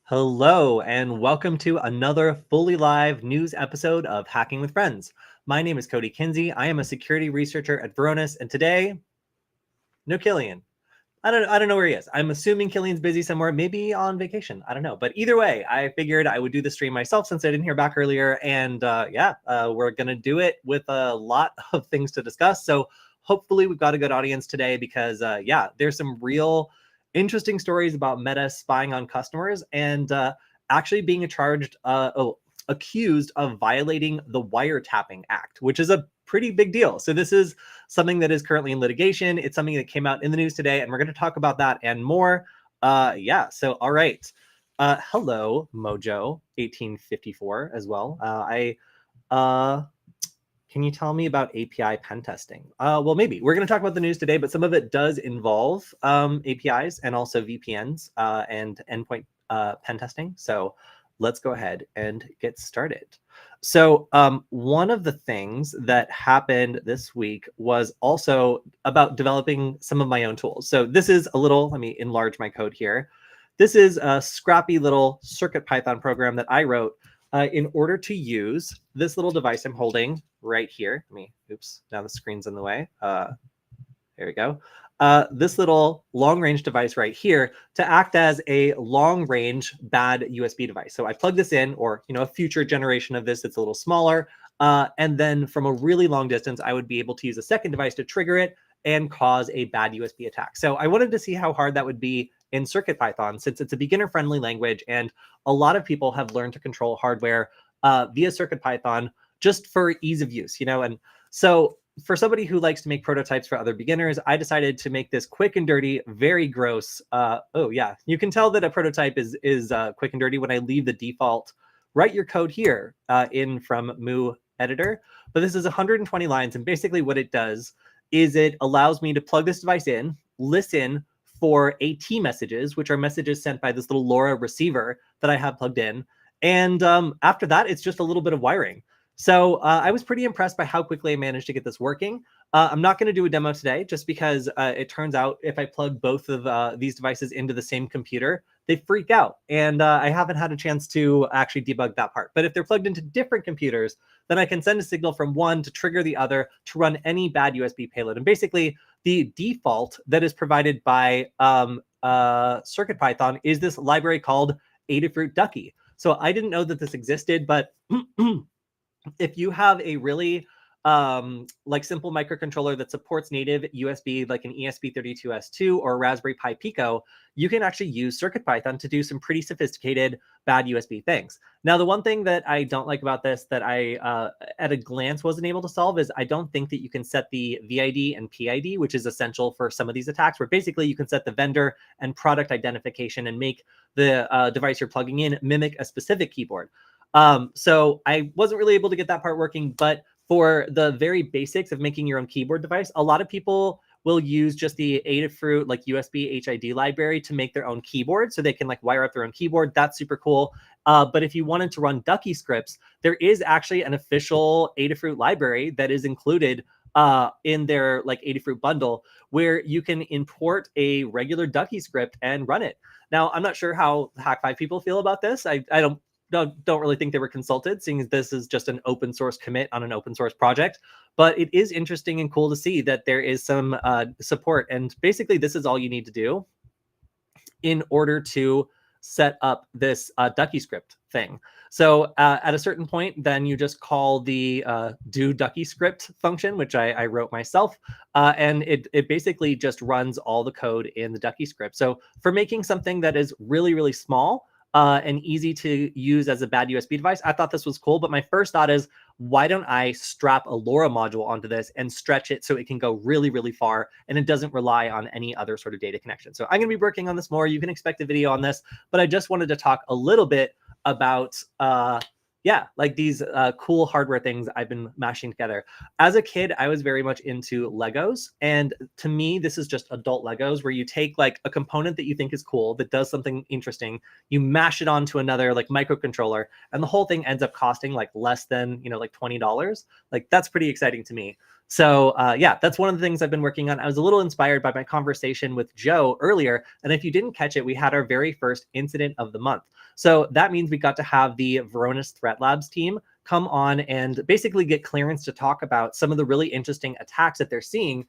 Hello, and welcome to another fully live news episode of Hacking with Friends. My name is Kody Kinzie. I am a security researcher at Varonis, and today, no Killian. I don't know where he is. I'm assuming Killian's busy somewhere, maybe on vacation. I don't know. But either way, I figured I would do the stream myself since I didn't hear back earlier. And we're going to do it with a lot of things to discuss. So hopefully we've got a good audience today because, there's some real interesting stories about Meta spying on customers and actually being accused of violating the Wiretapping Act, which is a pretty big deal. So this is something that is currently in litigation. It's something that came out in the news today, and we're going to talk about that and more. So all right. Hello, Mojo 1854 as well. Can you tell me about API pen testing? Well, maybe. We're going to talk about the news today, but some of it does involve APIs and also VPNs and endpoint pen testing. So let's go ahead and get started. So one of the things that happened this week was also about developing some of my own tools. So this is let me enlarge my code here. This is a scrappy little CircuitPython program that I wrote in order to use this little device I'm holding right here. Now the screen's in the way. There we go. This little long-range device right here to act as a long-range bad USB device. So I plug this in, or a future generation of this, it's a little smaller. And then from a really long distance, I would be able to use a second device to trigger it and cause a bad USB attack. So I wanted to see how hard that would be in CircuitPython, since it's a beginner-friendly language, and a lot of people have learned to control hardware via CircuitPython just for ease of use, And so for somebody who likes to make prototypes for other beginners, I decided to make this quick and dirty, very gross. You can tell that a prototype is quick and dirty when I leave the default write your code here in from Moo editor. But this is 120 lines, and basically what it does is it allows me to plug this device in, listen for AT messages, which are messages sent by this little LoRa receiver that I have plugged in. And after that, it's just a little bit of wiring. So I was pretty impressed by how quickly I managed to get this working. I'm not going to do a demo today just because it turns out if I plug both of these devices into the same computer, they freak out. And I haven't had a chance to actually debug that part. But if they're plugged into different computers, then I can send a signal from one to trigger the other to run any bad USB payload. And basically, the default that is provided by CircuitPython is this library called Adafruit Ducky. So I didn't know that this existed, but if you have a really simple microcontroller that supports native USB, like an ESP32S2 or a Raspberry Pi Pico, you can actually use CircuitPython to do some pretty sophisticated bad USB things. Now, the one thing that I don't like about this that I, at a glance, wasn't able to solve is I don't think that you can set the VID and PID, which is essential for some of these attacks, where basically you can set the vendor and product identification and make the device you're plugging in mimic a specific keyboard. So I wasn't really able to get that part working, but for the very basics of making your own keyboard device, a lot of people will use just the Adafruit USB HID library to make their own keyboard, so they can wire up their own keyboard. That's super cool. But if you wanted to run Ducky scripts, there is actually an official Adafruit library that is included in their Adafruit bundle, where you can import a regular Ducky script and run it. Now, I'm not sure how Hack5 people feel about this. I don't really think they were consulted, seeing as this is just an open source commit on an open source project. But it is interesting and cool to see that there is some support. And basically, this is all you need to do in order to set up this Ducky script thing. So at a certain point, then you just call the do Ducky script function, which I wrote myself. And it basically just runs all the code in the Ducky script. So for making something that is really, really small, and easy to use as a bad USB device, I thought this was cool. But my first thought is, why don't I strap a LoRa module onto this and stretch it so it can go really, really far and it doesn't rely on any other sort of data connection? So I'm going to be working on this more. You can expect a video on this, but I just wanted to talk a little bit about these cool hardware things I've been mashing together. As a kid, I was very much into Legos. And to me, this is just adult Legos, where you take a component that you think is cool, that does something interesting, you mash it onto another microcontroller, and the whole thing ends up costing less than, $20. That's pretty exciting to me. So that's one of the things I've been working on. I was a little inspired by my conversation with Joe earlier. And if you didn't catch it, we had our very first incident of the month. So that means we got to have the Varonis Threat Labs team come on and basically get clearance to talk about some of the really interesting attacks that they're seeing,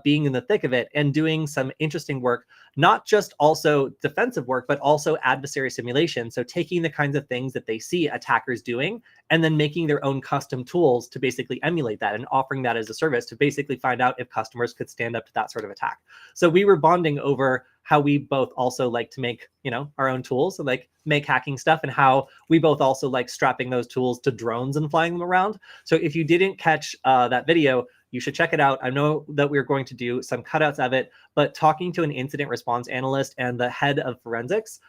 being in the thick of it and doing some interesting work, not just also defensive work, but also adversary simulation. So taking the kinds of things that they see attackers doing and then making their own custom tools to basically emulate that and offering that as a service to basically find out if customers could stand up to that sort of attack. So we were bonding over how we both also like to make, our own tools, so like make hacking stuff, and how we both also like strapping those tools to drones and flying them around. So if you didn't catch that video, you should check it out. I know that we're going to do some cutouts of it, but talking to an incident response analyst and the head of forensics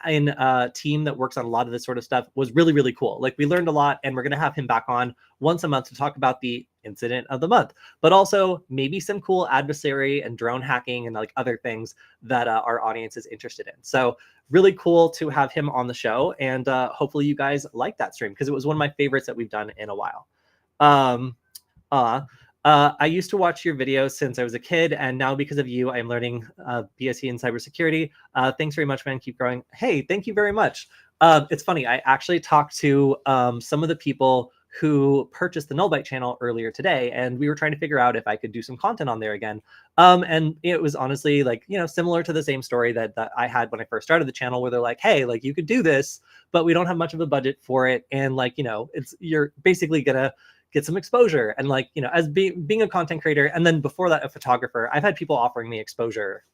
in a team that works on a lot of this sort of stuff was really, really cool. Like, we learned a lot, and we're going to have him back on once a month to talk about the incident of the month, but also maybe some cool adversary and drone hacking and like other things that our audience is interested in. So really cool to have him on the show, and hopefully you guys like that stream, because it was one of my favorites that we've done in a while. I used to watch your videos since I was a kid, and now because of you, I'm learning BSc in cybersecurity. Thanks very much, man. Keep growing. Hey, thank you very much. It's funny. I actually talked to some of the people who purchased the Nullbyte channel earlier today, and we were trying to figure out if I could do some content on there again. And it was honestly like, similar to the same story that I had when I first started the channel, where they're like, hey, like, you could do this, but we don't have much of a budget for it. And like, you're basically gonna get some exposure. And like, as being a content creator, and then before that, a photographer, I've had people offering me exposure,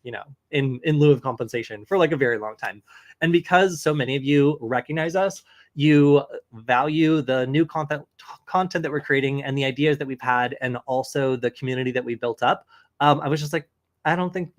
in lieu of compensation for like a very long time. And because so many of you recognize us, you value the new content that we're creating and the ideas that we've had, and also the community that we built up. I was just like, I don't think,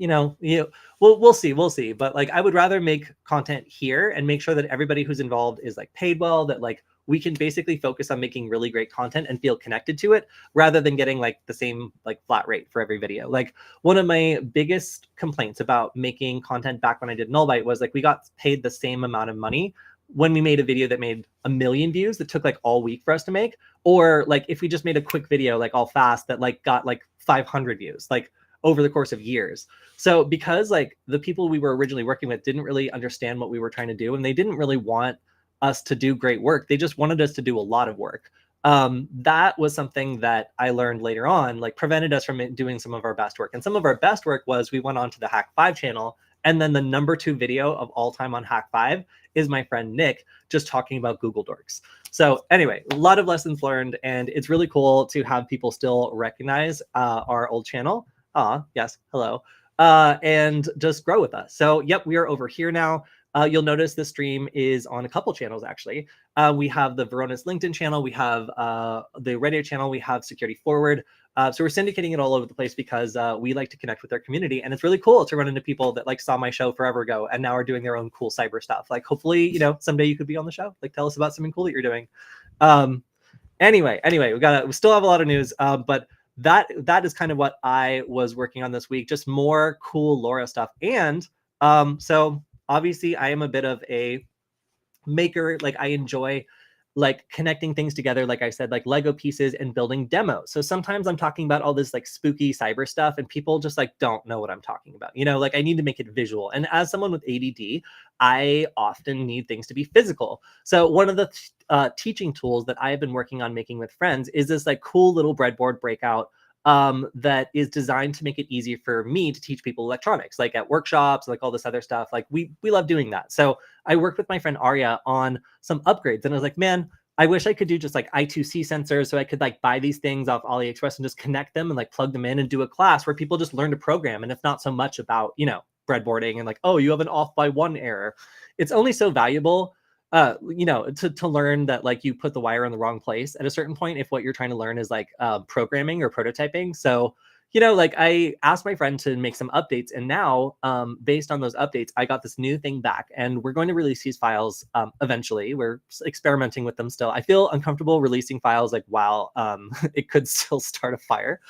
we'll see. But like, I would rather make content here and make sure that everybody who's involved is like paid well, that like we can basically focus on making really great content and feel connected to it, rather than getting like the same like flat rate for every video. Like, one of my biggest complaints about making content back when I did Nullbyte was like, we got paid the same amount of money when we made a video that made 1 million views that took like all week for us to make, or like if we just made a quick video like all fast that like got like 500 views like over the course of years. So because like the people we were originally working with didn't really understand what we were trying to do, and they didn't really want us to do great work, they just wanted us to do a lot of work. That was something that I learned later on, like prevented us from doing some of our best work. And some of our best work was we went on to the Hack 5 channel, and then the #2 video of all time on Hack 5 is my friend Nick just talking about Google Dorks. So anyway, a lot of lessons learned, and it's really cool to have people still recognize our old channel. Yes, hello. And just grow with us. So yep, we are over here now. You'll notice the stream is on a couple channels, actually. We have the Varonis LinkedIn channel, we have the radio channel, we have Security Forward. So we're syndicating it all over the place because we like to connect with our community. And it's really cool to run into people that like saw my show forever ago and now are doing their own cool cyber stuff. Like, hopefully, someday you could be on the show. Like, tell us about something cool that you're doing. Anyway, we still have a lot of news, but that is kind of what I was working on this week. Just more cool LoRa stuff. And so obviously I am a bit of a maker. Like, I enjoy like connecting things together, like I said, like Lego pieces and building demos. So sometimes I'm talking about all this like spooky cyber stuff and people just like don't know what I'm talking about. Like, I need to make it visual. And as someone with ADD, I often need things to be physical. So one of the teaching tools that I have been working on making with friends is this like cool little breadboard breakout that is designed to make it easy for me to teach people electronics, like at workshops, like all this other stuff. Like, we love doing that. So I worked with my friend Arya on some upgrades, and I was like, man, I wish I could do just like I2C sensors, so I could like buy these things off AliExpress and just connect them and like plug them in and do a class where people just learn to program. And it's not so much about, breadboarding and like, oh, you have an off by 1 error. It's only so valuable to learn that like you put the wire in the wrong place at a certain point if what you're trying to learn is like programming or prototyping. So like, I asked my friend to make some updates, and now based on those updates, I got this new thing back, and we're going to release these files eventually. We're experimenting with them still. I feel uncomfortable releasing files like while it could still start a fire.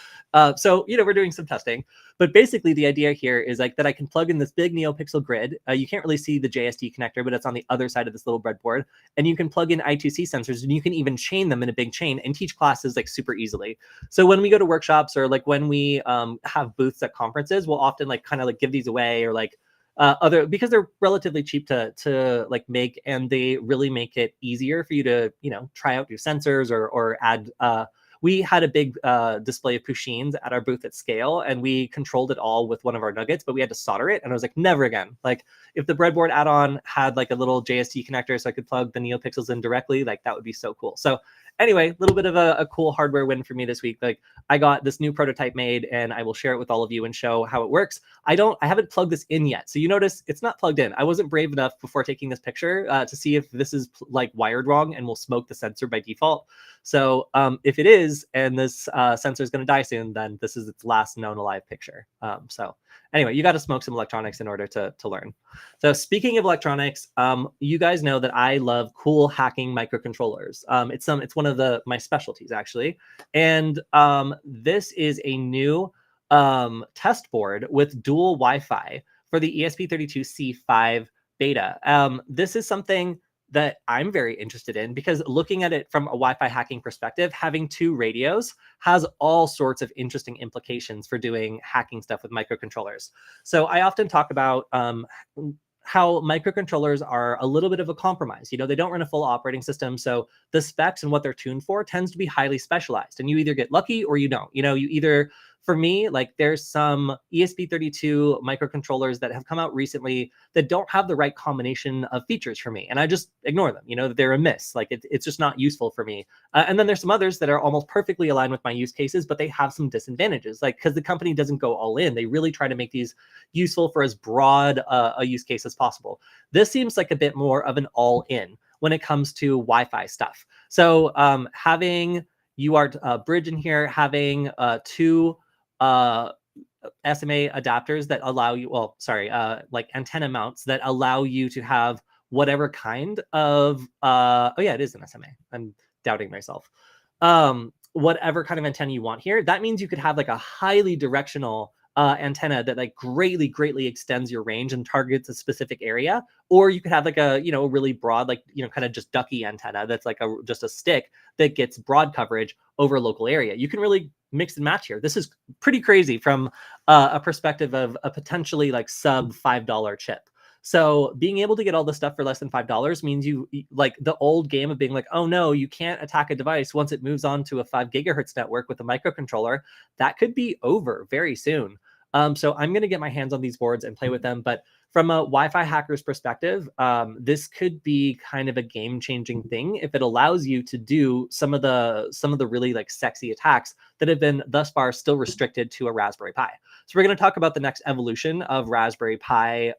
So we're doing some testing, but basically the idea here is like that I can plug in this big NeoPixel grid. You can't really see the JSD connector, but it's on the other side of this little breadboard, and you can plug in I2C sensors, and you can even chain them in a big chain and teach classes like super easily. So when we go to workshops, or like when we have booths at conferences, we'll often like kind of like give these away, or like because they're relatively cheap to like make, and they really make it easier for you to, you know, try out new sensors or add. We had a big display of Pushins at our booth at Scale, and we controlled it all with one of our nuggets, but we had to solder it. And I was like, never again. Like, if the breadboard add-on had like a little JST connector so I could plug the NeoPixels in directly, like that would be so cool. So anyway, a little bit of a cool hardware win for me this week. Like, I got this new prototype made, and I will share it with all of you and show how it works. I haven't plugged this in yet. So you notice it's not plugged in. I wasn't brave enough before taking this picture to see if this is like wired wrong and will smoke the sensor by default. So if it is, and this sensor is going to die soon, then this is its last known alive picture. So anyway, you got to smoke some electronics in order to learn. So speaking of electronics, you guys know that I love cool hacking microcontrollers. It's one of my specialties, actually. And this is a new test board with dual Wi-Fi for the ESP32C5 beta. This is something that I'm very interested in, because looking at it from a Wi-Fi hacking perspective, having two radios has all sorts of interesting implications for doing hacking stuff with microcontrollers. So I often talk about how microcontrollers are a little bit of a compromise. You know, they don't run a full operating system, so the specs and what they're tuned for tends to be highly specialized, and you either get lucky or you don't. You know, you either, for me, like there's some ESP32 microcontrollers that have come out recently that don't have the right combination of features for me, and I just ignore them. You know, they're a miss. Like it's just not useful for me. And then there's some others that are almost perfectly aligned with my use cases, but they have some disadvantages. Like, because the company doesn't go all in, they really try to make these useful for as broad a use case as possible. This seems like a bit more of an all-in when it comes to Wi-Fi stuff. So having UART bridge in here, having two SMA adapters that allow you, like antenna mounts that allow you to have whatever kind of, oh yeah, it is an SMA. I'm doubting myself. Whatever kind of antenna you want here. That means you could have like a highly directional antenna that like greatly extends your range and targets a specific area, or you could have like a, you know, really broad, like, you know, kind of just ducky antenna that's like just a stick that gets broad coverage over a local area. You can really mix and match here. This is pretty crazy from a perspective of a potentially like sub $5 chip. So being able to get all this stuff for less than $5 means you, like the old game of being like, oh no, you can't attack a device once it moves on to a 5 gigahertz network with a microcontroller. That could be over very soon. So I'm going to get my hands on these boards and play with them. But from a Wi-Fi hacker's perspective, this could be kind of a game-changing thing if it allows you to do some of the really like sexy attacks that have been thus far still restricted to a Raspberry Pi. So we're going to talk about the next evolution of Raspberry Pi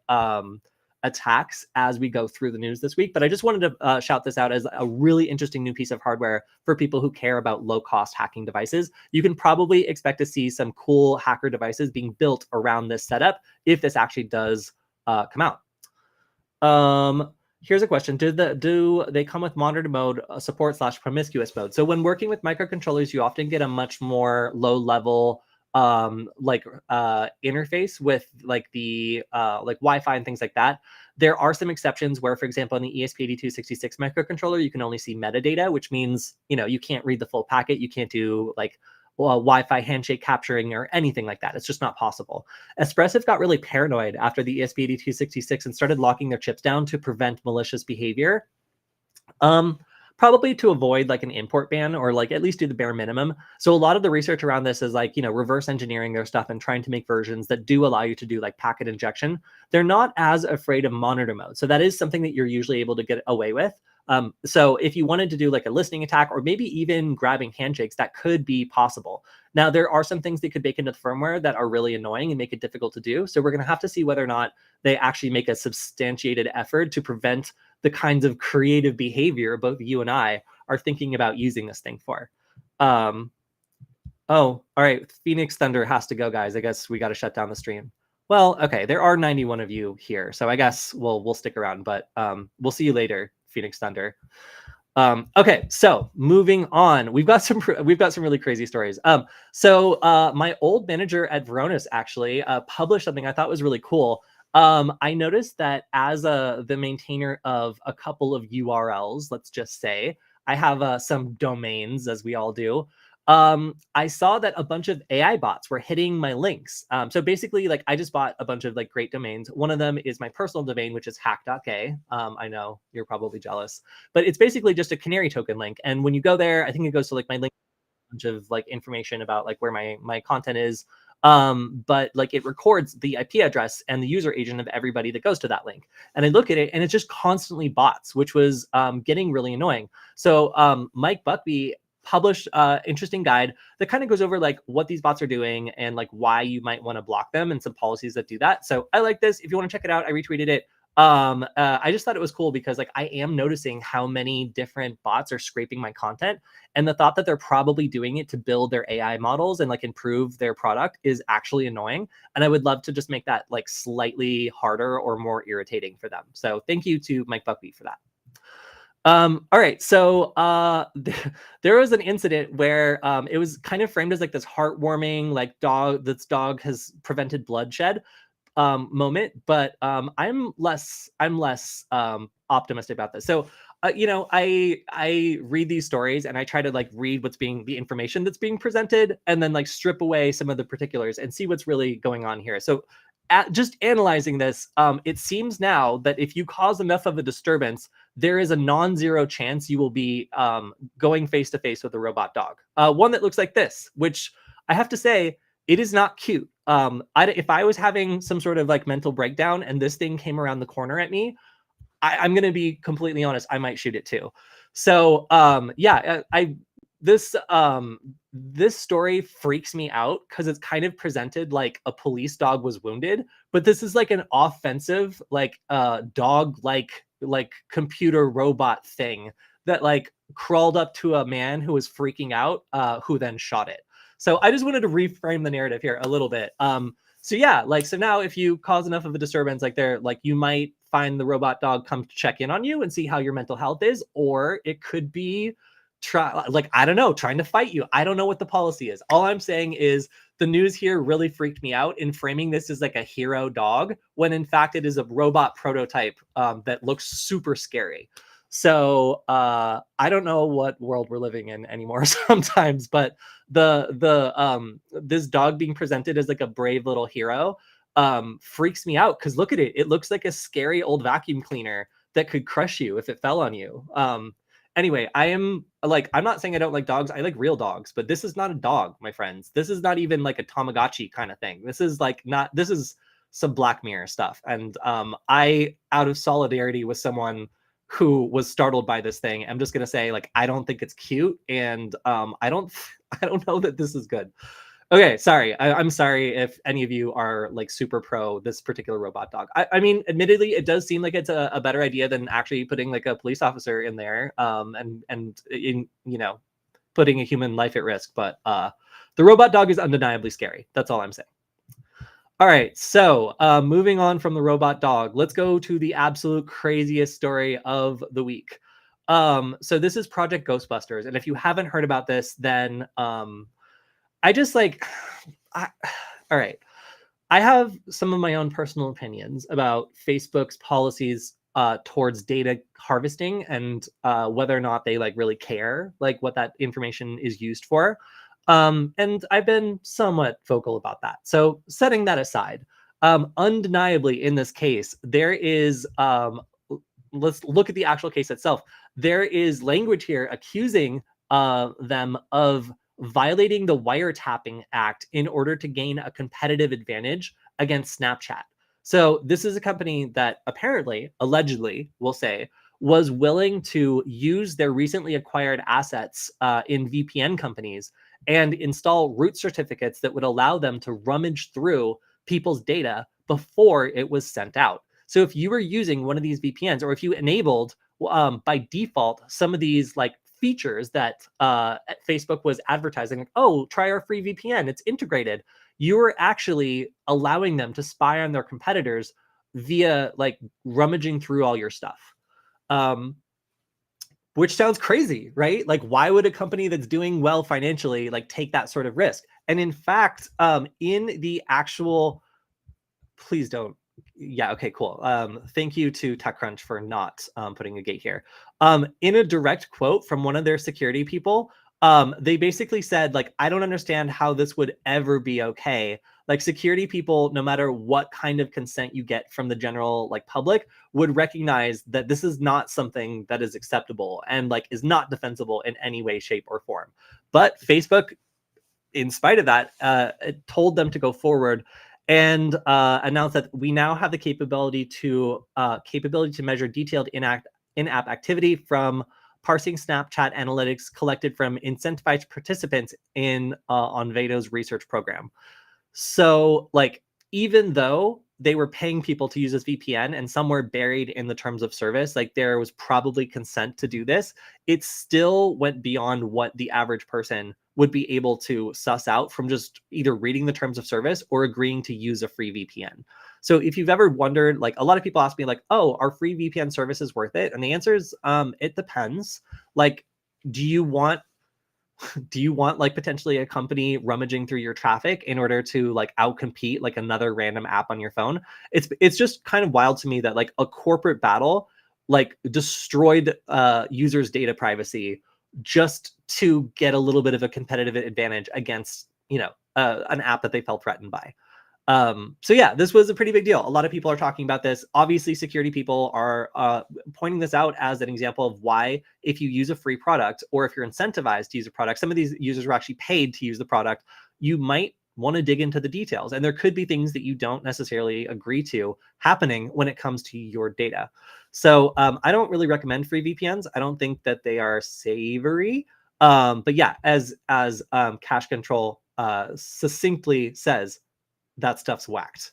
attacks as we go through the news this week. But I just wanted to shout this out as a really interesting new piece of hardware for people who care about low-cost hacking devices. You can probably expect to see some cool hacker devices being built around this setup if this actually does come out. Here's a question. Do they come with monitor mode support / promiscuous mode? So when working with microcontrollers, you often get a much more low level interface with like the like Wi-Fi and things like that. There are some exceptions where, for example, in the ESP8266 microcontroller, you can only see metadata, which means, you know, you can't read the full packet. You can't do like Wi-Fi handshake capturing or anything like that. It's just not possible. Espressif got really paranoid after the ESP8266 and started locking their chips down to prevent malicious behavior. Probably to avoid like an import ban, or like at least do the bare minimum. So a lot of the research around this is like, you know, reverse engineering their stuff and trying to make versions that do allow you to do like packet injection. They're not as afraid of monitor mode. So that is something that you're usually able to get away with. So if you wanted to do like a listening attack or maybe even grabbing handshakes, that could be possible. Now, there are some things they could bake into the firmware that are really annoying and make it difficult to do. So we're going to have to see whether or not they actually make a substantiated effort to prevent the kinds of creative behavior both you and I are thinking about using this thing for. Oh, all right. Phoenix Thunder has to go, guys. I guess we got to shut down the stream. Well, okay. There are 91 of you here, so I guess we'll stick around, but we'll see you later, Phoenix Thunder. Okay, so moving on, we've got some really crazy stories. So my old manager at Varonis actually published something I thought was really cool. I noticed that as the maintainer of a couple of URLs, let's just say, I have some domains, as we all do. I saw that a bunch of AI bots were hitting my links. So basically, like I just bought a bunch of like great domains. One of them is my personal domain, which is hack.k. I know you're probably jealous, but it's basically just a canary token link. And when you go there, I think it goes to like my link, bunch of like information about like where my content is. But like it records the IP address and the user agent of everybody that goes to that link. And I look at it and it's just constantly bots, which was getting really annoying. So Mike Buckby published interesting guide that kind of goes over like what these bots are doing and like why you might want to block them and some policies that do that. So I like this. If you want to check it out, I retweeted it. I just thought it was cool because like I am noticing how many different bots are scraping my content, and the thought that they're probably doing it to build their AI models and like improve their product is actually annoying. And I would love to just make that like slightly harder or more irritating for them. So thank you to Mike Buckby for that. All right, so there was an incident where it was kind of framed as like this heartwarming, like this dog has prevented bloodshed moment, but I'm less optimistic about this. So I read these stories and I try to like read what's being the information that's being presented and then like strip away some of the particulars and see what's really going on here. So just analyzing this, it seems now that if you cause enough of a disturbance, there is a non-zero chance you will be going face to face with a robot dog. One that looks like this, which I have to say, it is not cute. If I was having some sort of like mental breakdown and this thing came around the corner at me, I'm going to be completely honest, I might shoot it too. So yeah, this story freaks me out because it's kind of presented like a police dog was wounded, but this is like an offensive like dog like computer robot thing that like crawled up to a man who was freaking out, who then shot it. So I just wanted to reframe the narrative here a little bit. So yeah, like so now if you cause enough of a disturbance, like you might find the robot dog come to check in on you and see how your mental health is, or it could be I don't know, trying to fight you. I don't know what the policy is. All I'm saying is the news here really freaked me out in framing this as like a hero dog when in fact it is a robot prototype that looks super scary. So I don't know what world we're living in anymore sometimes, but this dog being presented as like a brave little hero freaks me out because look at it. It looks like a scary old vacuum cleaner that could crush you if it fell on you. Anyway, I'm not saying I don't like dogs. I like real dogs, but this is not a dog, my friends. This is not even like a Tamagotchi kind of thing. This is this is some Black Mirror stuff. And I, out of solidarity with someone who was startled by this thing, I'm just gonna say like I don't think it's cute, and I don't know that this is good. Okay, sorry. I'm sorry if any of you are like super pro this particular robot dog. I mean, admittedly, it does seem like it's a better idea than actually putting like a police officer in there, and in putting a human life at risk. But the robot dog is undeniably scary. That's all I'm saying. All right, so moving on from the robot dog, let's go to the absolute craziest story of the week. So this is Project Ghostbusters, and if you haven't heard about this, then I just like, all right. I have some of my own personal opinions about Facebook's policies towards data harvesting and whether or not they like really care like what that information is used for. And I've been somewhat vocal about that. So setting that aside, undeniably in this case, there is, let's look at the actual case itself. There is language here accusing them of violating the Wiretapping Act in order to gain a competitive advantage against Snapchat. So this is a company that apparently, allegedly, we'll say, was willing to use their recently acquired assets in VPN companies and install root certificates that would allow them to rummage through people's data before it was sent out. So if you were using one of these VPNs, or if you enabled by default some of these like features that Facebook was advertising, like, oh, try our free VPN, it's integrated, you were actually allowing them to spy on their competitors via like rummaging through all your stuff. Which sounds crazy, right? Like, why would a company that's doing well financially like take that sort of risk? And in fact, in the actual, please don't. Yeah, okay, cool. Thank you to TechCrunch for not putting a gate here. In a direct quote from one of their security people, they basically said, like, I don't understand how this would ever be okay. Like, security people, no matter what kind of consent you get from the general like public, would recognize that this is not something that is acceptable and like is not defensible in any way, shape, or form. But Facebook, in spite of that, it told them to go forward and announced that we now have the capability to measure detailed in-app activity from parsing Snapchat analytics collected from incentivized participants in on Vedo's research program. So, like, even though they were paying people to use this VPN and somewhere buried in the terms of service, like there was probably consent to do this, it still went beyond what the average person would be able to suss out from just either reading the terms of service or agreeing to use a free VPN. So if you've ever wondered, like a lot of people ask me like, oh, are free VPN services worth it? And the answer is, it depends. Like, do you want like potentially a company rummaging through your traffic in order to like outcompete like another random app on your phone? It's just kind of wild to me that like a corporate battle like destroyed users' data privacy just to get a little bit of a competitive advantage against, you know, an app that they felt threatened by. So yeah, this was a pretty big deal. A lot of people are talking about this. Obviously, security people are pointing this out as an example of why, if you use a free product or if you're incentivized to use a product, some of these users are actually paid to use the product, you might want to dig into the details. And there could be things that you don't necessarily agree to happening when it comes to your data. So I don't really recommend free VPNs. I don't think that they are savory. But yeah, as Cash Control succinctly says, that stuff's whacked.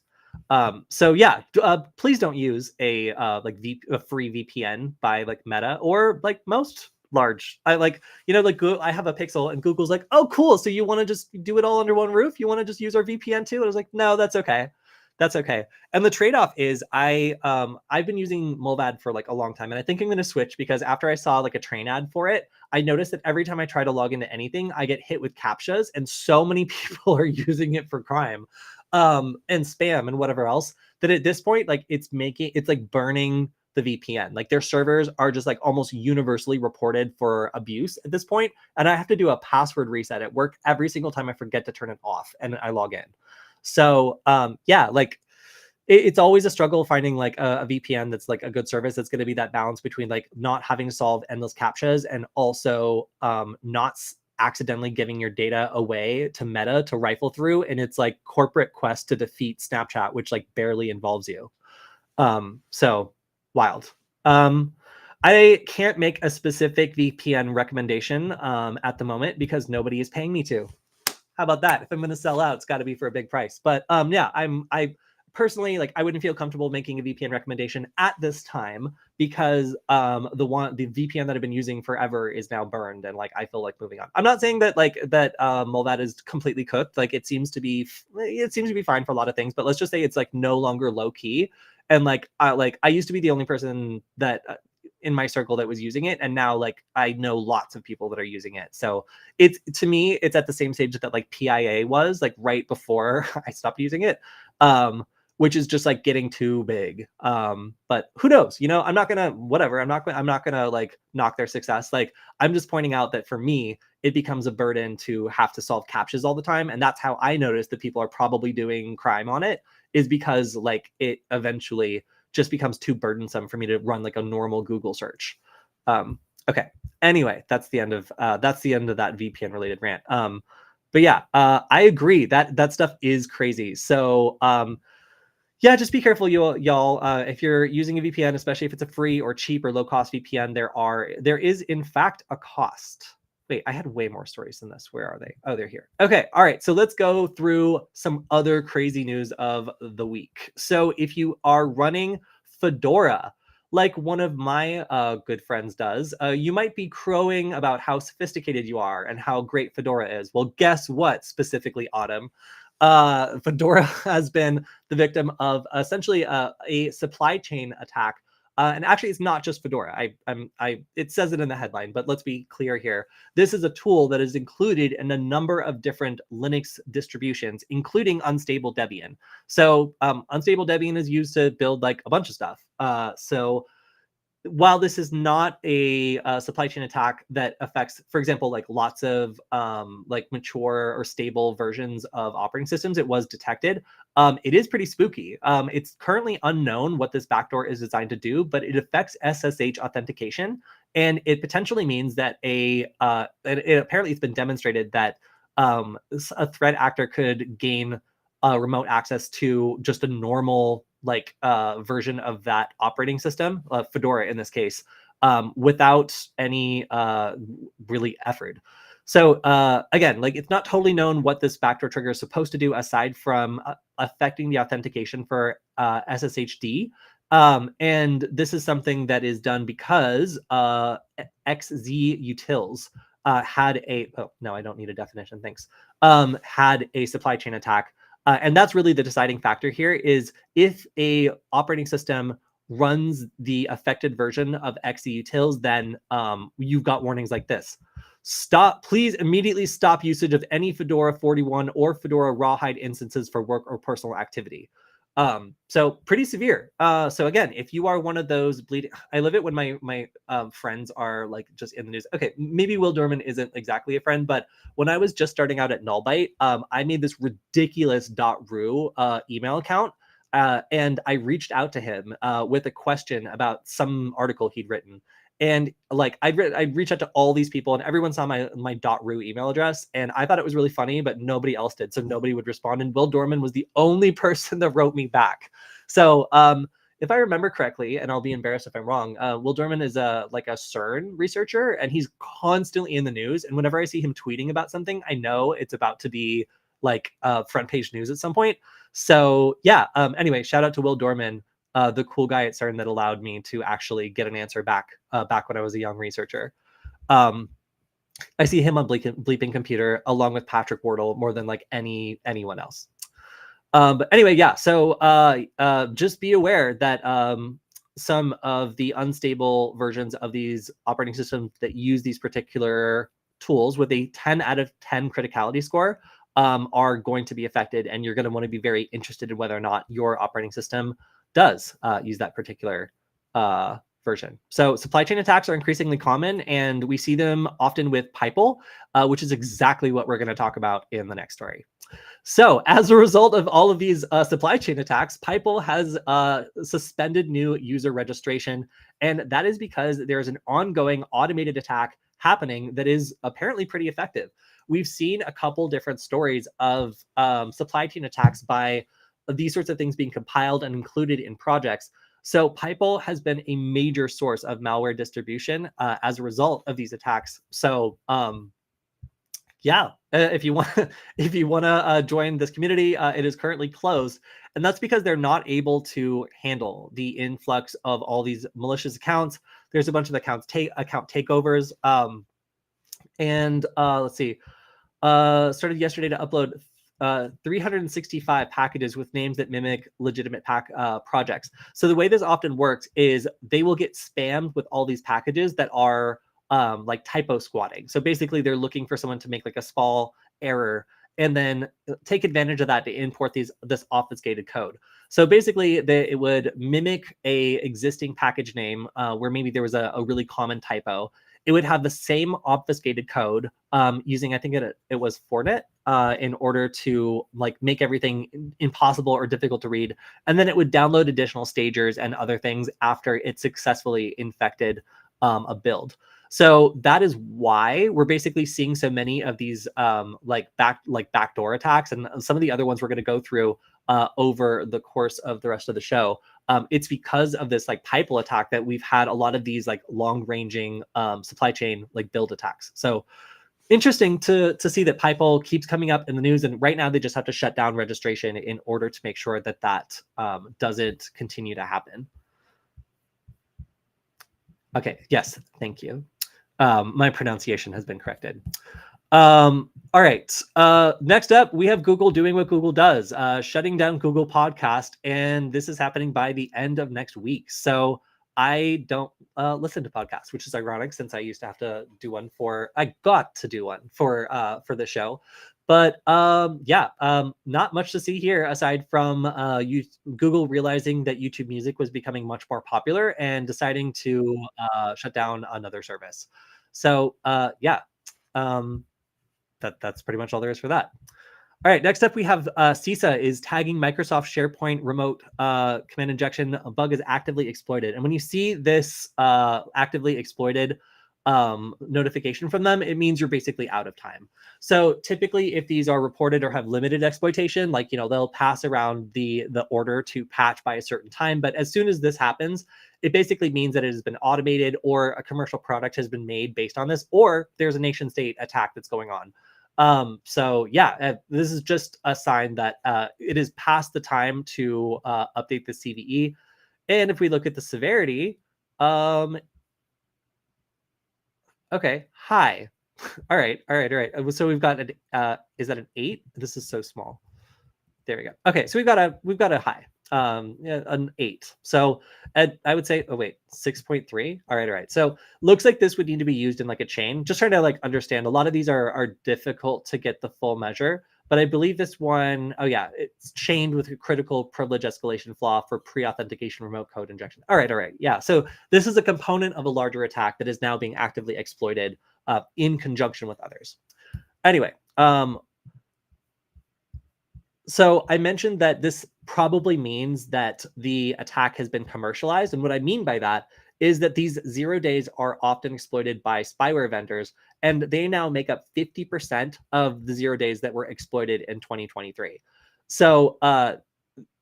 So yeah, please don't use a free VPN by like Meta or like most large. I like, you know, like Google, I have a Pixel and Google's like, oh cool, so you want to just do it all under one roof? You want to just use our VPN too? And I was like, no, that's okay. That's okay. And the trade-off is I've been using Mulvad for like a long time, and I think I'm going to switch because after I saw like a train ad for it, I noticed that every time I try to log into anything, I get hit with CAPTCHAs, and so many people are using it for crime and spam and whatever else, that at this point, like it's like burning the VPN. Like their servers are just like almost universally reported for abuse at this point, and I have to do a password reset at work every single time I forget to turn it off and I log in. So yeah, like it's always a struggle finding like a VPN that's like a good service that's going to be that balance between like not having to solve endless CAPTCHAs and also not accidentally giving your data away to Meta to rifle through, and it's like corporate quest to defeat Snapchat, which like barely involves you. So wild. I can't make a specific VPN recommendation at the moment because nobody is paying me to. How about that? If I'm going to sell out, it's got to be for a big price. But yeah, I personally, like, I wouldn't feel comfortable making a VPN recommendation at this time because the VPN that I've been using forever is now burned, and like I feel like moving on. I'm not saying that Mulvad is completely cooked. Like it seems to be fine for a lot of things, but let's just say it's like no longer low key. And like I used to be the only person that in my circle that was using it, and now like I know lots of people that are using it. So it's, to me, it's at the same stage that like PIA was like right before I stopped using it, which is just like getting too big. But who knows? You know, I'm not gonna like knock their success. Like I'm just pointing out that for me, it becomes a burden to have to solve CAPTCHAs all the time, and that's how I noticed that people are probably doing crime on it, is because like it eventually just becomes too burdensome for me to run like a normal Google search. Okay. Anyway, that's the end of that VPN related rant. But yeah, I agree that stuff is crazy. So yeah, just be careful, y'all. If you're using a VPN, especially if it's a free or cheap or low cost VPN, there is in fact a cost. Wait, I had way more stories than this. Where are they? Oh, they're here. Okay. All right. So let's go through some other crazy news of the week. So if you are running Fedora, like one of my good friends does, you might be crowing about how sophisticated you are and how great Fedora is. Well, guess what? Specifically, Autumn. Fedora has been the victim of essentially a supply chain attack. And actually, it's not just Fedora. It says it in the headline, but let's be clear here. This is a tool that is included in a number of different Linux distributions, including Unstable Debian. So Unstable Debian is used to build like a bunch of stuff. So while this is not a supply chain attack that affects, for example, like lots of like mature or stable versions of operating systems, it was detected. It is pretty spooky. It's currently unknown what this backdoor is designed to do, but it affects SSH authentication, and it potentially means that apparently it's been demonstrated that a threat actor could gain remote access to just a normal like version of that operating system, Fedora in this case, without any really effort. So again, like it's not totally known what this backdoor trigger is supposed to do aside from affecting the authentication for SSHD. And this is something that is done because XZ Utils had a, oh no, I don't need a definition, thanks, had a supply chain attack. And that's really the deciding factor here is if a operating system runs the affected version of XZ Utils, then you've got warnings like this. Please immediately stop usage of any Fedora 41 or Fedora Rawhide instances for work or personal activity. So pretty severe. So again, if you are one of those bleeding, I love it when my friends are like just in the news. Okay, maybe Will Dorman isn't exactly a friend, but when I was just starting out at Nullbyte, I made this ridiculous .ru email account, and I reached out to him with a question about some article he'd written. And like I'd reach out to all these people, and everyone saw my .ru email address, and I thought it was really funny, but nobody else did, so nobody would respond. And Will Dorman was the only person that wrote me back. So if I remember correctly, and I'll be embarrassed if I'm wrong, Will Dorman is a CERN researcher, and he's constantly in the news. And whenever I see him tweeting about something, I know it's about to be like front page news at some point. So yeah. Anyway, shout out to Will Dorman, the cool guy at CERN that allowed me to actually get an answer back when I was a young researcher. I see him on Bleeping Computer along with Patrick Wardle more than like anyone else. But anyway, yeah. So just be aware that some of the unstable versions of these operating systems that use these particular tools with a 10 out of 10 criticality score are going to be affected, and you're going to want to be very interested in whether or not your operating system does use that particular version. So supply chain attacks are increasingly common, and we see them often with Pipel, which is exactly what we're going to talk about in the next story. So as a result of all of these supply chain attacks, Pipel has suspended new user registration, and that is because there's an ongoing automated attack happening that is apparently pretty effective. We've seen a couple different stories of supply chain attacks by these sorts of things being compiled and included in projects. So Pipel has been a major source of malware distribution as a result of these attacks. So yeah, if you want to join this community, it is currently closed, and that's because they're not able to handle the influx of all these malicious accounts. There's a bunch of account takeovers, and let's see, started yesterday to upload 365 packages with names that mimic legitimate projects. So the way this often works is they will get spammed with all these packages that are like typo squatting. So basically they're looking for someone to make like a small error and then take advantage of that to import this obfuscated code. So basically it would mimic a existing package name where maybe there was a really common typo. It would have the same obfuscated code using, I think it was Fortnite in order to like make everything impossible or difficult to read. And then it would download additional stagers and other things after it successfully infected a build. So that is why we're basically seeing so many of these backdoor attacks, and some of the other ones we're going to go through over the course of the rest of the show. It's because of this like Pipel attack that we've had a lot of these like long-ranging supply chain like build attacks. So interesting to see that Pipel keeps coming up in the news, and right now they just have to shut down registration in order to make sure that doesn't continue to happen. Okay, yes, thank you. My pronunciation has been corrected. All right. Next up, we have Google doing what Google does, shutting down Google Podcast, and this is happening by the end of next week. So I don't listen to podcasts, which is ironic since I used to have to do one I got to do one for the show. But yeah, not much to see here aside from Google realizing that YouTube Music was becoming much more popular and deciding to shut down another service. So yeah, um, that's pretty much all there is for that. All right, next up we have CISA is tagging Microsoft SharePoint remote command injection bug is actively exploited. And when you see this actively exploited notification from them, it means you're basically out of time. So typically if these are reported or have limited exploitation, like, they'll pass around the order to patch by a certain time. But as soon as this happens, it basically means that it has been automated or a commercial product has been made based on this, or there's a nation state attack that's going on. So yeah, this is just a sign that it is past the time to update the CVE. And if we look at the severity, okay, high. All right. So we've got is that an 8? This is so small. There we go. Okay, so we've got a high, yeah, an 8. So I would say, oh wait, 6.3. All right. So looks like this would need to be used in like a chain. Just trying to like understand. A lot of these are difficult to get the full measure, but I believe this one, oh yeah, it's chained with a critical privilege escalation flaw for pre-authentication remote code injection. All right. Yeah. So this is a component of a larger attack that is now being actively exploited in conjunction with others. Anyway, so I mentioned that this probably means that the attack has been commercialized. And what I mean by that is that these 0 days are often exploited by spyware vendors, and they now make up 50% of the 0 days that were exploited in 2023. So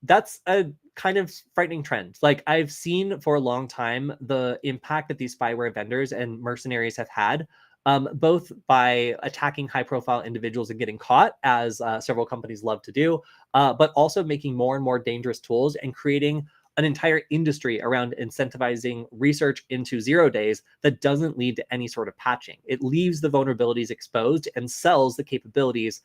that's a kind of frightening trend. Like I've seen for a long time the impact that these spyware vendors and mercenaries have had, both by attacking high-profile individuals and getting caught, as several companies love to do, but also making more and more dangerous tools and creating an entire industry around incentivizing research into 0 days that doesn't lead to any sort of patching. It leaves the vulnerabilities exposed and sells the capabilities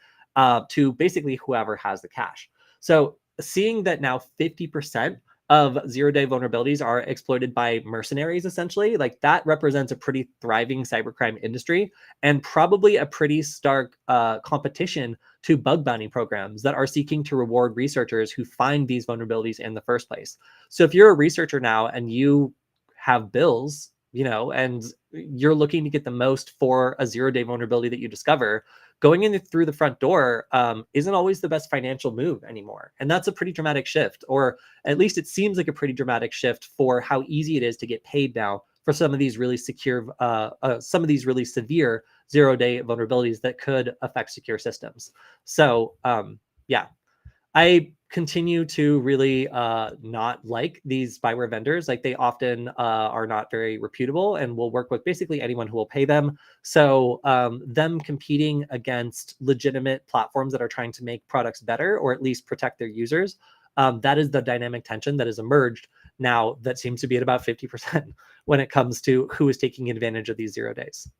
to basically whoever has the cash. So seeing that now 50% of 0 day vulnerabilities are exploited by mercenaries, essentially, like that represents a pretty thriving cybercrime industry and probably a pretty stark competition to bug bounty programs that are seeking to reward researchers who find these vulnerabilities in the first place. So if you're a researcher now and you have bills, and you're looking to get the most for a 0 day vulnerability that you discover, going in through the front door isn't always the best financial move anymore. And that's a pretty dramatic shift, or at least it seems like a pretty dramatic shift for how easy it is to get paid now for some of these really severe 0 day vulnerabilities that could affect secure systems. So yeah, I continue to really not like these spyware vendors. Like they often are not very reputable and will work with basically anyone who will pay them. So them competing against legitimate platforms that are trying to make products better or at least protect their users, that is the dynamic tension that has emerged now that seems to be at about 50% when it comes to who is taking advantage of these 0 days.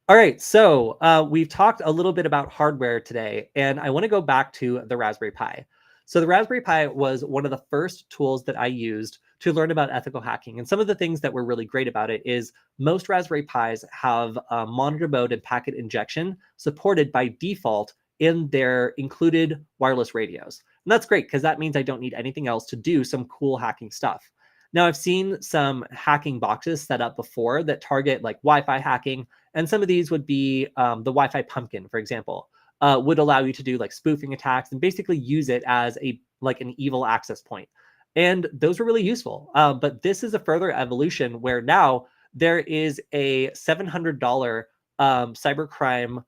All right, so we've talked a little bit about hardware today, and I want to go back to the Raspberry Pi. So the Raspberry Pi was one of the first tools that I used to learn about ethical hacking. And some of the things that were really great about it is most Raspberry Pis have monitor mode and packet injection supported by default in their included wireless radios. And that's great because that means I don't need anything else to do some cool hacking stuff. Now, I've seen some hacking boxes set up before that target like Wi-Fi hacking, and some of these would be the Wi-Fi Pumpkin, for example, would allow you to do like spoofing attacks and basically use it as an evil access point. And those were really useful. But this is a further evolution where now there is a $700 cybercrime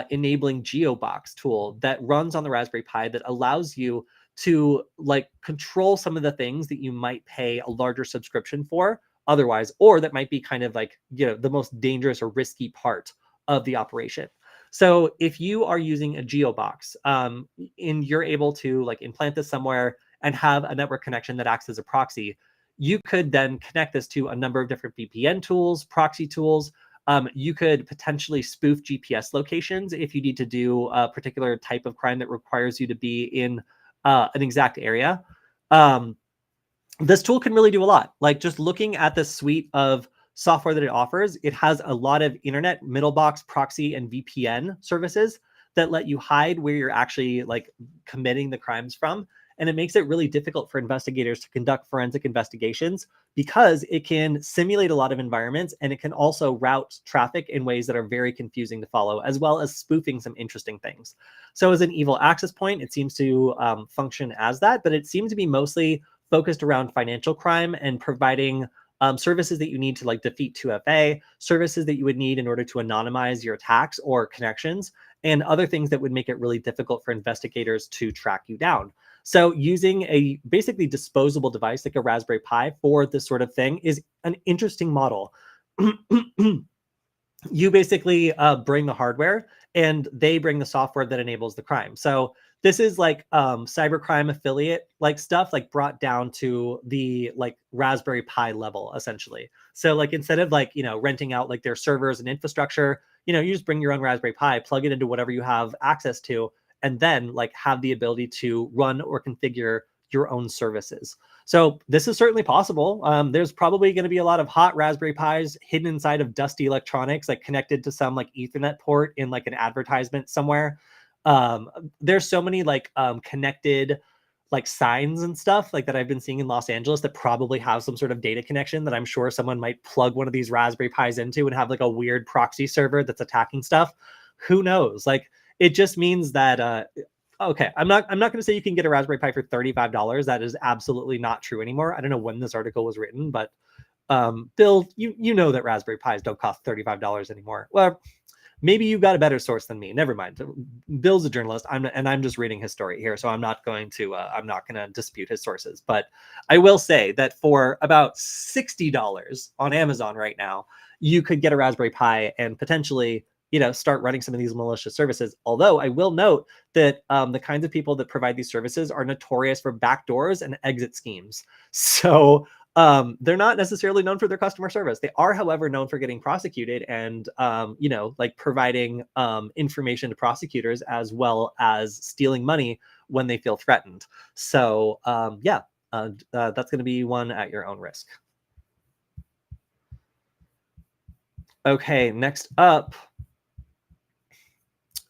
enabling GeoBox tool that runs on the Raspberry Pi that allows you to like control some of the things that you might pay a larger subscription for otherwise, or that might be kind of like, the most dangerous or risky part of the operation. So if you are using a GeoBox, and you're able to like implant this somewhere and have a network connection that acts as a proxy, you could then connect this to a number of different VPN tools, proxy tools. You could potentially spoof GPS locations if you need to do a particular type of crime that requires you to be in an exact area. This tool can really do a lot. Like just looking at the suite of software that it offers, it has a lot of internet middle box proxy and VPN services that let you hide where you're actually like committing the crimes from. And it makes it really difficult for investigators to conduct forensic investigations because it can simulate a lot of environments, and it can also route traffic in ways that are very confusing to follow, as well as spoofing some interesting things. So as an evil access point, it seems to function as that, but it seems to be mostly focused around financial crime and providing services that you need to like defeat 2FA, services that you would need in order to anonymize your attacks or connections, and other things that would make it really difficult for investigators to track you down. So using a basically disposable device like a Raspberry Pi for this sort of thing is an interesting model. You basically bring the hardware and they bring the software that enables the crime. So this is like cybercrime affiliate like stuff like brought down to the like Raspberry Pi level essentially. So like instead of like, you know, renting out like their servers and infrastructure, you know, you just bring your own Raspberry Pi, plug it into whatever you have access to, and then like have the ability to run or configure your own services. So this is certainly possible. There's probably going to be a lot of hot Raspberry Pis hidden inside of dusty electronics, like connected to some like Ethernet port in like an advertisement somewhere. There's so many like connected like signs and stuff like that I've been seeing in Los Angeles that probably have some sort of data connection that I'm sure someone might plug one of these Raspberry Pis into and have like a weird proxy server that's attacking stuff. Who knows? Like it just means that okay, I'm not going to say you can get a Raspberry Pi for $35. That is absolutely not true anymore. I don't know when this article was written, but Bill, you know that Raspberry Pis don't cost $35 anymore. Well, maybe you got a better source than me. Never mind. Bill's a journalist. I'm just reading his story here, so I'm not going to dispute his sources. But I will say that for about $60 on Amazon right now, you could get a Raspberry Pi and potentially, you know, start running some of these malicious services. Although I will note that the kinds of people that provide these services are notorious for backdoors and exit schemes. So they're not necessarily known for their customer service. They are, however, known for getting prosecuted and, you know, like providing information to prosecutors as well as stealing money when they feel threatened. So yeah, that's going to be one at your own risk. Okay, next up.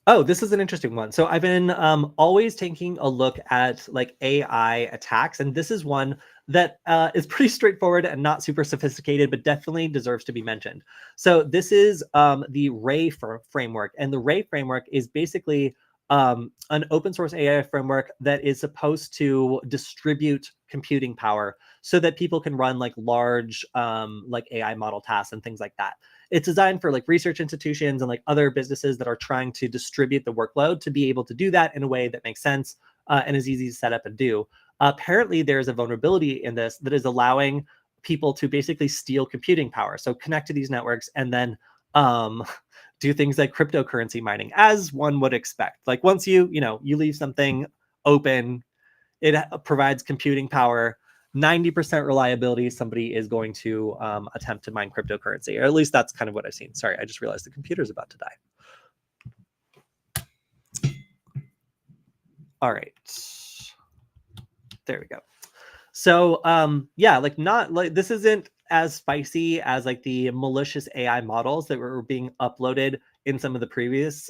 Oh, this is an interesting one. So I've been always taking a look at like AI attacks, and this is one that is pretty straightforward and not super sophisticated, but definitely deserves to be mentioned. So this is the Ray framework, and the Ray framework is basically an open source AI framework that is supposed to distribute computing power so that people can run like large like AI model tasks and things like that. It's designed for like research institutions and like other businesses that are trying to distribute the workload to be able to do that in a way that makes sense and is easy to set up and do. Apparently, there's a vulnerability in this that is allowing people to basically steal computing power. So connect to these networks and then do things like cryptocurrency mining, as one would expect. Like once you leave something open, it provides computing power. 90% reliability, somebody is going to attempt to mine cryptocurrency, or at least that's kind of what I've seen. Sorry, I just realized the computer's about to die. All right. There we go. So yeah, like not like this isn't as spicy as like the malicious AI models that were being uploaded in some of the previous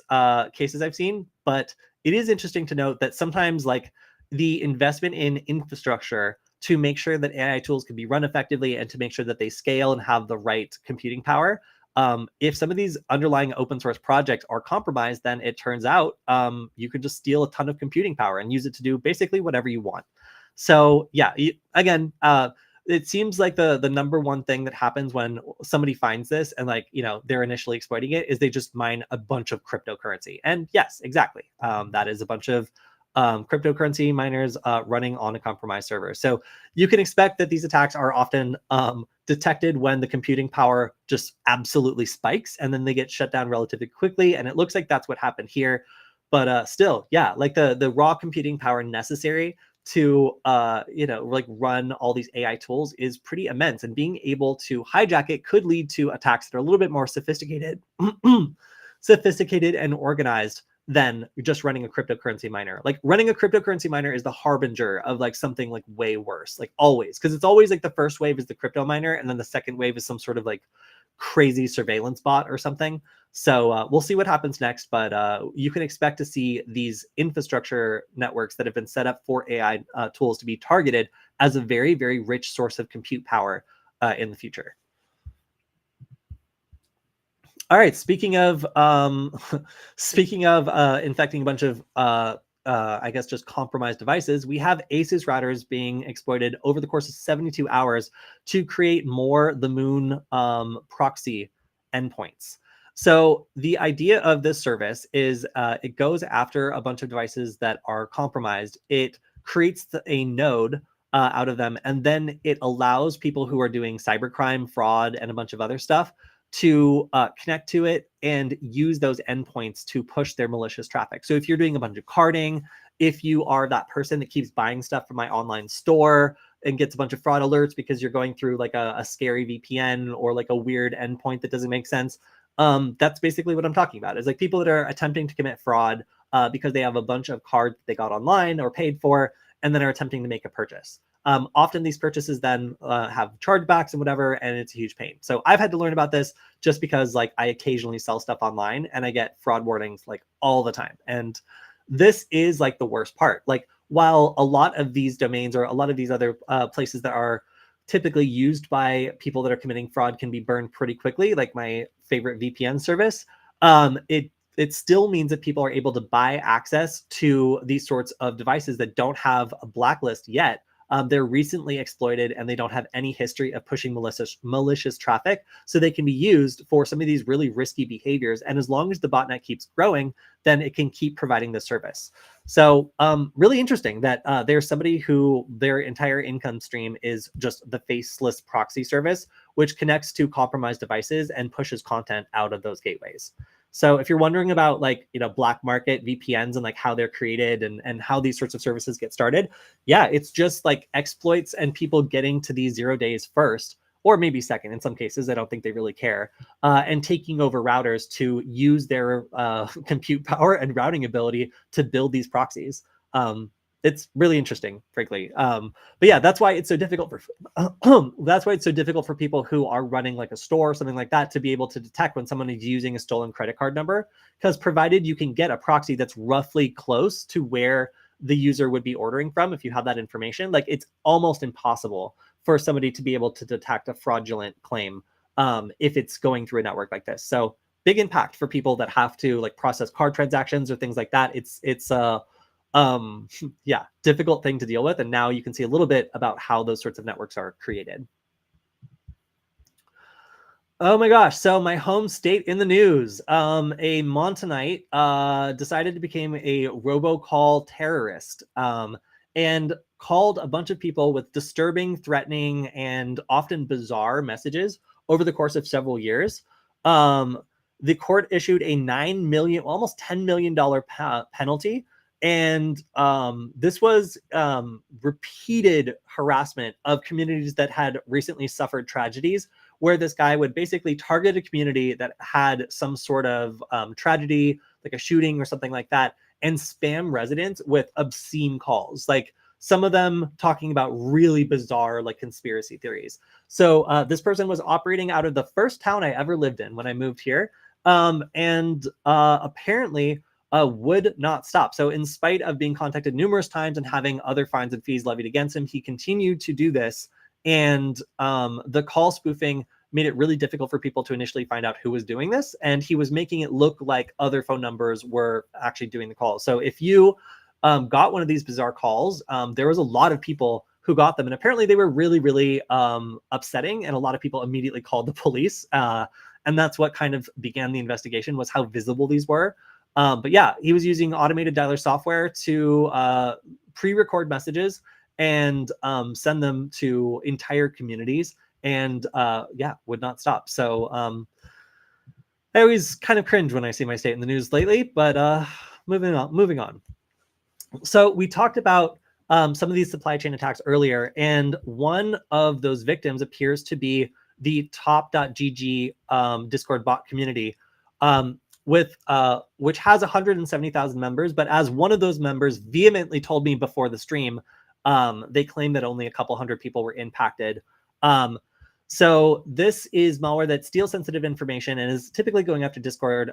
cases I've seen, but it is interesting to note that sometimes like the investment in infrastructure to make sure that AI tools can be run effectively and to make sure that they scale and have the right computing power. If some of these underlying open source projects are compromised, then it turns out you could just steal a ton of computing power and use it to do basically whatever you want. So yeah, again, it seems like the number one thing that happens when somebody finds this and like, you know, they're initially exploiting it is they just mine a bunch of cryptocurrency. And yes, exactly. That is a bunch of cryptocurrency miners running on a compromised server. So you can expect that these attacks are often detected when the computing power just absolutely spikes and then they get shut down relatively quickly. And it looks like that's what happened here. But still, yeah, like the raw computing power necessary to like run all these AI tools is pretty immense, and being able to hijack it could lead to attacks that are a little bit more sophisticated and organized than just running a cryptocurrency miner. Like running a cryptocurrency miner is the harbinger of like something like way worse, like always, because it's always like the first wave is the crypto miner and then the second wave is some sort of like crazy surveillance bot or something. So we'll see what happens next, but you can expect to see these infrastructure networks that have been set up for AI tools to be targeted as a very, very rich source of compute power in the future. All right. Speaking of infecting a bunch of I guess just compromised devices, we have ASUS routers being exploited over the course of 72 hours to create more the moon proxy endpoints. So the idea of this service is it goes after a bunch of devices that are compromised. It creates a node out of them, and then it allows people who are doing cybercrime, fraud, and a bunch of other stuff to connect to it and use those endpoints to push their malicious traffic. So if you're doing a bunch of carding, if you are that person that keeps buying stuff from my online store and gets a bunch of fraud alerts because you're going through like a scary VPN or like a weird endpoint that doesn't make sense, that's basically what I'm talking about. Is like people that are attempting to commit fraud because they have a bunch of cards they got online or paid for, and then are attempting to make a purchase. Often these purchases then have chargebacks and whatever, and it's a huge pain. So I've had to learn about this just because like I occasionally sell stuff online and I get fraud warnings like all the time. And this is like the worst part. Like while a lot of these domains or a lot of these other places that are typically used by people that are committing fraud can be burned pretty quickly, like my favorite VPN service, it still means that people are able to buy access to these sorts of devices that don't have a blacklist yet. They're recently exploited and they don't have any history of pushing malicious traffic. So they can be used for some of these really risky behaviors. And as long as the botnet keeps growing, then it can keep providing the service. So really interesting that there's somebody who their entire income stream is just the faceless proxy service, which connects to compromised devices and pushes content out of those gateways. So if you're wondering about like, black market VPNs and like how they're created and how these sorts of services get started, yeah, it's just like exploits and people getting to these 0 days first, or maybe second in some cases. I don't think they really care, and taking over routers to use their compute power and routing ability to build these proxies. It's really interesting, frankly. But yeah, that's why it's so difficult for people who are running like a store or something like that to be able to detect when someone is using a stolen credit card number, because provided you can get a proxy that's roughly close to where the user would be ordering from, if you have that information, like it's almost impossible for somebody to be able to detect a fraudulent claim if it's going through a network like this. So big impact for people that have to like process card transactions or things like that. It's yeah, difficult thing to deal with. And now you can see a little bit about how those sorts of networks are created. Oh my gosh. So my home state in the news, a Montanite decided to become a robocall terrorist and called a bunch of people with disturbing, threatening, and often bizarre messages over the course of several years. The court issued a $9 million, almost $10 million penalty. And this was repeated harassment of communities that had recently suffered tragedies, where this guy would basically target a community that had some sort of tragedy, like a shooting or something like that, and spam residents with obscene calls, like some of them talking about really bizarre like conspiracy theories. So this person was operating out of the first town I ever lived in when I moved here, and apparently would not stop. So in spite of being contacted numerous times and having other fines and fees levied against him, he continued to do this. And the call spoofing made it really difficult for people to initially find out who was doing this. And he was making it look like other phone numbers were actually doing the call. So if you got one of these bizarre calls, there was a lot of people who got them. And apparently they were really, really upsetting. And a lot of people immediately called the police. And that's what kind of began the investigation, was how visible these were. But yeah, he was using automated dialer software to pre-record messages and send them to entire communities, and yeah, would not stop. So I always kind of cringe when I see my state in the news lately, but moving on. So we talked about some of these supply chain attacks earlier, and one of those victims appears to be the top.gg Discord bot community, which has 170,000 members. But as one of those members vehemently told me before the stream, they claim that only a couple hundred people were impacted. So this is malware that steals sensitive information and is typically going after Discord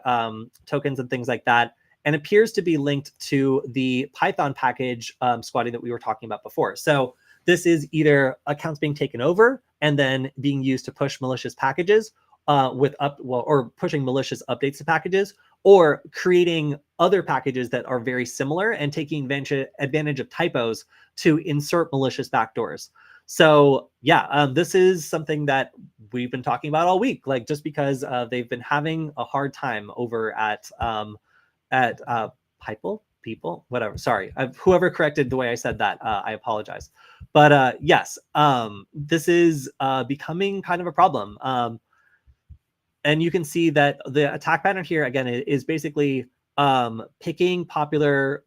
tokens and things like that, and appears to be linked to the Python package squatting that we were talking about before. So this is either accounts being taken over and then being used to push malicious packages or pushing malicious updates to packages, or creating other packages that are very similar and taking advantage of typos to insert malicious backdoors. So yeah, this is something that we've been talking about all week, like just because they've been having a hard time over at people, whatever. Sorry, whoever corrected the way I said that, I apologize. But yes, this is becoming kind of a problem. And you can see that the attack pattern here again is basically picking popular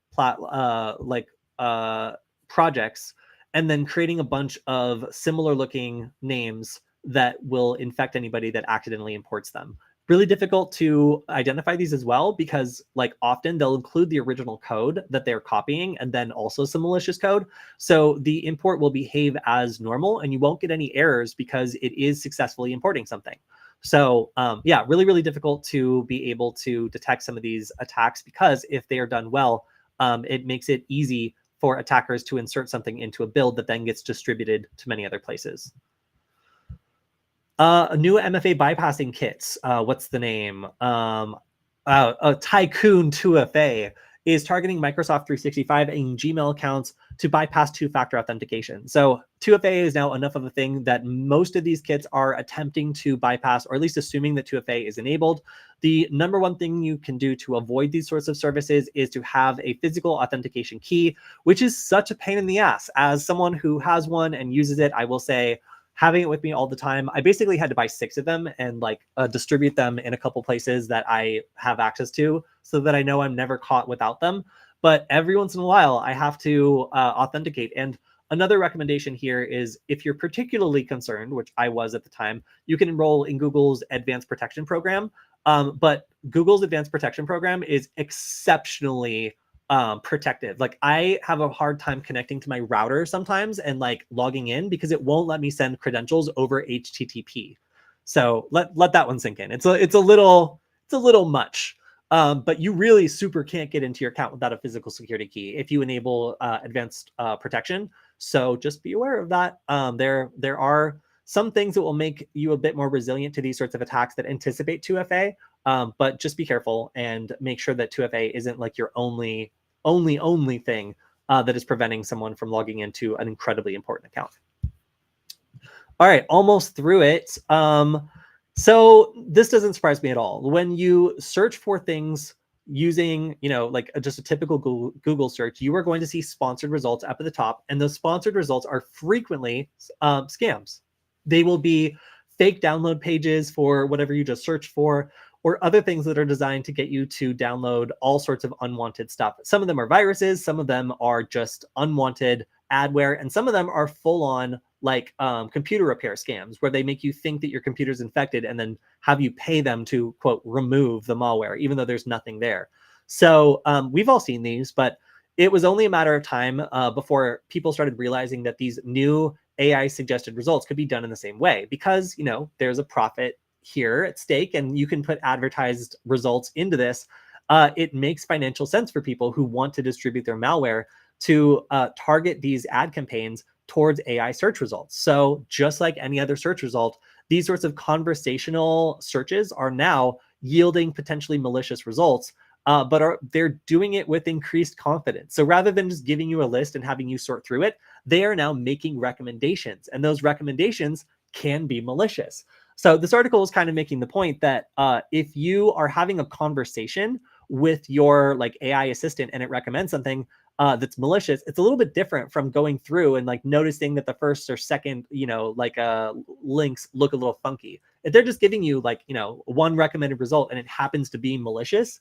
projects and then creating a bunch of similar looking names that will infect anybody that accidentally imports them. Really difficult to identify these as well, because like often they'll include the original code that they're copying and then also some malicious code. So the import will behave as normal and you won't get any errors because it is successfully importing something. So yeah, really, really difficult to be able to detect some of these attacks, because if they are done well, it makes it easy for attackers to insert something into a build that then gets distributed to many other places. New MFA bypassing kits. What's the name? Tycoon 2FA is targeting Microsoft 365 and Gmail accounts to bypass two-factor authentication. So 2FA is now enough of a thing that most of these kits are attempting to bypass, or at least assuming that 2FA is enabled. The number one thing you can do to avoid these sorts of services is to have a physical authentication key, which is such a pain in the ass. As someone who has one and uses it, I will say, having it with me all the time, I basically had to buy 6 of them and like distribute them in a couple places that I have access to, so that I know I'm never caught without them. But every once in a while, I have to authenticate. And another recommendation here is, if you're particularly concerned, which I was at the time, you can enroll in Google's Advanced Protection Program. But Google's Advanced Protection Program is exceptionally protective. Like I have a hard time connecting to my router sometimes and like logging in, because it won't let me send credentials over HTTP. So let that one sink in. It's a little much. But you really super can't get into your account without a physical security key if you enable advanced protection. So just be aware of that. There are some things that will make you a bit more resilient to these sorts of attacks that anticipate 2FA. But just be careful and make sure that 2FA isn't like your only thing that is preventing someone from logging into an incredibly important account. All right, almost through it. So this doesn't surprise me at all. When you search for things using, like just a typical Google search, you are going to see sponsored results up at the top, and those sponsored results are frequently scams. They will be fake download pages for whatever you just searched for, or other things that are designed to get you to download all sorts of unwanted stuff. Some of them are viruses, some of them are just unwanted adware, and some of them are full-on like computer repair scams, where they make you think that your computer's infected and then have you pay them to, quote, remove the malware, even though there's nothing there. So we've all seen these, but it was only a matter of time before people started realizing that these new AI suggested results could be done in the same way, because, there's a profit here at stake and you can put advertised results into this. It makes financial sense for people who want to distribute their malware to target these ad campaigns towards AI search results. So just like any other search result, these sorts of conversational searches are now yielding potentially malicious results, but they're doing it with increased confidence. So rather than just giving you a list and having you sort through it, they are now making recommendations, and those recommendations can be malicious. So this article is kind of making the point that if you are having a conversation with your like AI assistant and it recommends something that's malicious, it's a little bit different from going through and like noticing that the first or second, links look a little funky. If they're just giving you like, one recommended result and it happens to be malicious,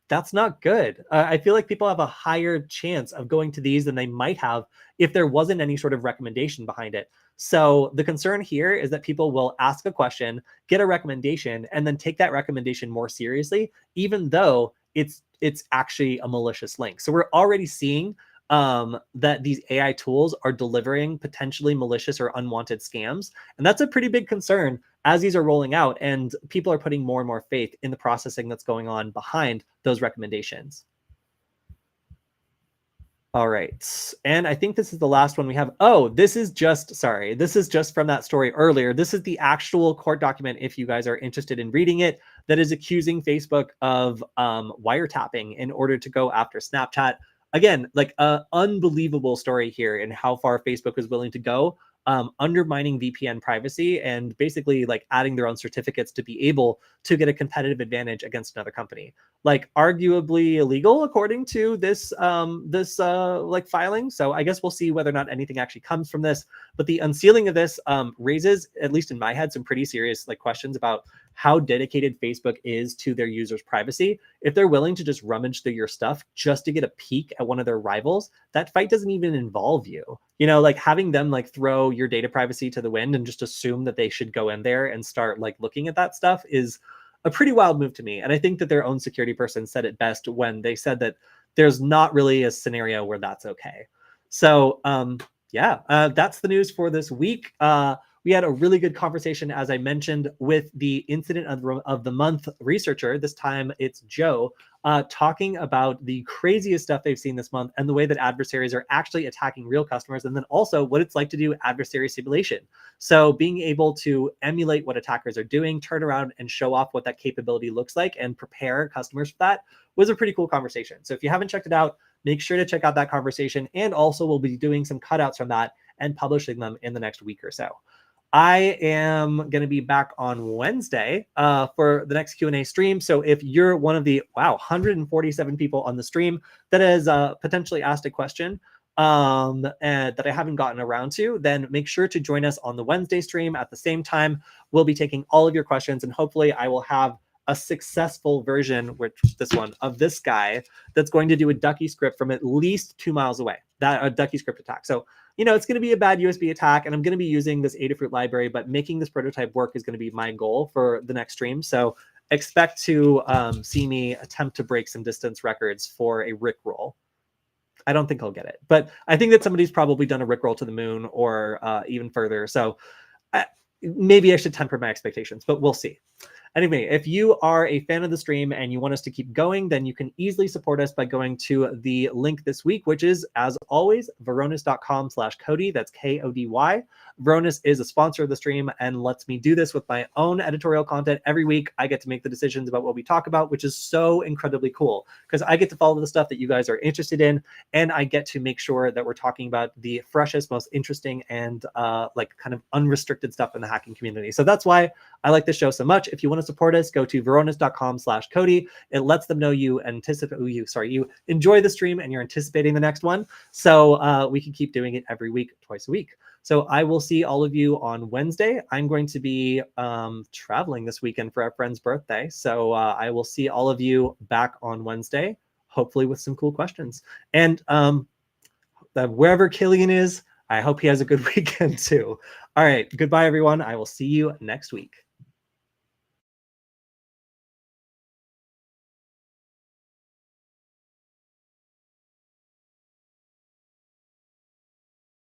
that's not good. I feel like people have a higher chance of going to these than they might have if there wasn't any sort of recommendation behind it. So the concern here is that people will ask a question, get a recommendation, and then take that recommendation more seriously, even though it's actually a malicious link. So we're already seeing that these AI tools are delivering potentially malicious or unwanted scams. And that's a pretty big concern as these are rolling out and people are putting more and more faith in the processing that's going on behind those recommendations. All right. And I think this is the last one we have. Oh, this is just from that story earlier. This is the actual court document, if you guys are interested in reading it, that is accusing Facebook of wiretapping in order to go after Snapchat. Again, like an unbelievable story here in how far Facebook is willing to go, undermining VPN privacy and basically like adding their own certificates to be able to get a competitive advantage against another company. Like arguably illegal according to this like filing. So I guess we'll see whether or not anything actually comes from this. But the unsealing of this raises, at least in my head, some pretty serious like questions about how dedicated Facebook is to their users' privacy. If they're willing to just rummage through your stuff just to get a peek at one of their rivals, that fight doesn't even involve you. You know, like having them like throw your data privacy to the wind and just assume that they should go in there and start like looking at that stuff is a pretty wild move to me. And I think that their own security person said it best when they said that there's not really a scenario where that's okay. So that's the news for this week. We had a really good conversation, as I mentioned, with the incident of the month researcher. This time it's Joe, talking about the craziest stuff they've seen this month and the way that adversaries are actually attacking real customers, and then also what it's like to do adversary simulation. So being able to emulate what attackers are doing, turn around and show off what that capability looks like and prepare customers for that was a pretty cool conversation. So if you haven't checked it out, make sure to check out that conversation. And also we'll be doing some cutouts from that and publishing them in the next week or so. I am going to be back on Wednesday for the next Q&A stream. So if you're one of the, 147 people on the stream that has potentially asked a question and that I haven't gotten around to, then make sure to join us on the Wednesday stream at the same time. We'll be taking all of your questions, and hopefully I will have a successful version, which this one, of this guy that's going to do a ducky script from at least 2 miles away, that a ducky script attack. So you know, it's going to be a bad USB attack, and I'm going to be using this Adafruit library, but making this prototype work is going to be my goal for the next stream. So expect to see me attempt to break some distance records for a Rickroll. I don't think I'll get it, but I think that somebody's probably done a Rickroll to the moon or even further. So maybe I should temper my expectations, but we'll see. Anyway, if you are a fan of the stream and you want us to keep going, then you can easily support us by going to the link this week, which is, as always, Varonis.com/Kody. That's Kody. Varonis is a sponsor of the stream and lets me do this with my own editorial content. Every week, I get to make the decisions about what we talk about, which is so incredibly cool because I get to follow the stuff that you guys are interested in, and I get to make sure that we're talking about the freshest, most interesting, and like kind of unrestricted stuff in the hacking community. So that's why I like this show so much. If you want to support us, go to Varonis.com/Kody. It lets them know you enjoy the stream and you're anticipating the next one. So we can keep doing it every week, twice a week. So I will see all of you on Wednesday. I'm going to be traveling this weekend for our friend's birthday. So I will see all of you back on Wednesday, hopefully with some cool questions. And wherever Killian is, I hope he has a good weekend too. All right. Goodbye, everyone. I will see you next week.